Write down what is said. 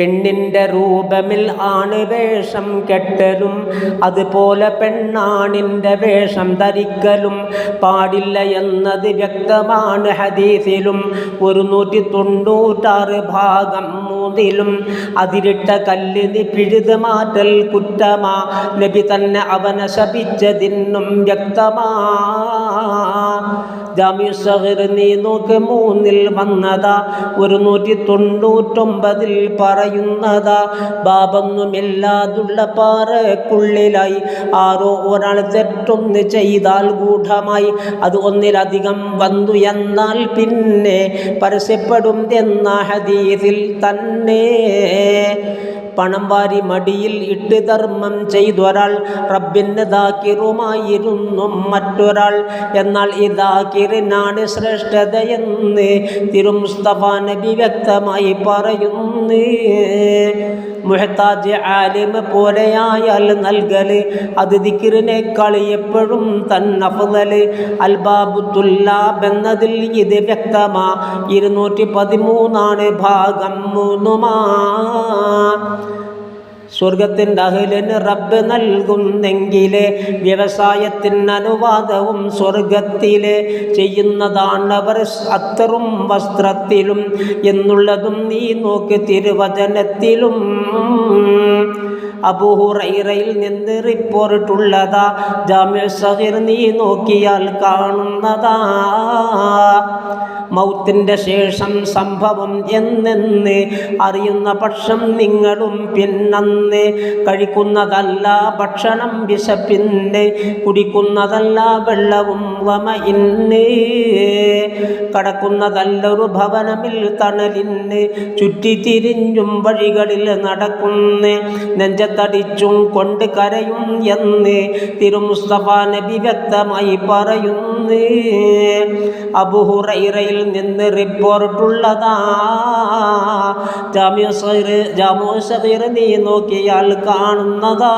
പെണ്ണിൻ്റെ രൂപമിൽ ആണ് വേഷം കെട്ടലും, അതുപോലെ പെണ്ണാണിൻ്റെ വേഷം ധരിക്കലും പാടില്ല എന്നത് വ്യക്തമാണ് ഹദീസിലും. 196 ഭാഗം 3-ലും അതിരിട്ട കല്ലിന് പിഴുത് മാറ്റൽ കുറ്റമാ, നബി തന്നെ അവനെ ശപിച്ചതിന്നും വ്യക്തമാ. ജാമിഉ സഗീർ നീ നോക്ക് 3-ൽ വന്നതാ, 199-ൽ പറയുന്നതാ. ബാബൊന്നുമില്ലാതുള്ള പാറക്കുള്ളിലായി ആരോ ഒരാൾ തെറ്റൊന്ന് ചെയ്താൽ ഗൂഢമായി അത് ഒന്നിലധികം വന്നു എന്നാൽ പിന്നെ പരസ്യപ്പെടും എന്ന ഹദീസിൽ തന്നെ. പണം വാരി മടിയിൽ ഇട്ട് ധർമ്മം ചെയ്തൊരാൾ റബ്ബിൻ്റെ ദാക്കിറുമായിരുന്നു മറ്റൊരാൾ. എന്നാൽ ഈ ദാക്കിറിനാണ് ശ്രേഷ്ഠതയെന്ന് തിരുമുസ്തഫ നബി വ്യക്തമായി പറയുന്നു. മുഹ്താജ് ആലിമ് പോലെയായാൽ നൽകല് അത് ദിക്റിനേക്കാൾ എപ്പോഴും തന്നഫ്ളല്. അൽബാബു തുല്ലാബ് എന്നതിൽ ഇത് വ്യക്തമാ. 213 ഭാഗം 3. സ്വർഗത്തിൻ്റെ അഹ്ലിന് റബ്ബ് നൽകുന്നെങ്കിലേ വ്യവസായത്തിന് അനുവാദവും സ്വർഗത്തിലെ ചെയ്യുന്നതാണവർ അത്തറും വസ്ത്രത്തിലും എന്നുള്ളതും നീ നോക്ക് തിരുവചനത്തിലും. അബൂ ഹുറൈറയിൽ നിന്ന് റിപ്പോർട്ടുള്ളതാ, ജാമിഉ സഗീർ നീ നോക്കിയാൽ കാണുന്നതാ. മൗത്തിൻ്റെ ശേഷം സംഭവം എന്നെന്ന് അറിയുന്ന പക്ഷം നിങ്ങളും പിന്നന്ന് കഴിക്കുന്നതല്ല ഭക്ഷണം വിശപ്പിന്, കുടിക്കുന്നതല്ല വെള്ളവും വമഇന്ന്, കടക്കുന്നതല്ലൊരു ഭവനമിൽ തണലിന്, ചുറ്റിത്തിരിഞ്ഞും വഴികളിൽ നടക്കുന്ന്, നെഞ്ചത്തടിച്ചും കൊണ്ട് കരയും എന്ന് തിരുമുസ്തഫ നബി വ്യക്തമായി പറയുന്നു. അബൂ ഹുറൈറയിൽ നിന്ന് റിപ്പോർട്ടുള്ളതാ, ജാമിഉ സഗീർ നീ നോക്കിയാൽ കാണുന്നതാ.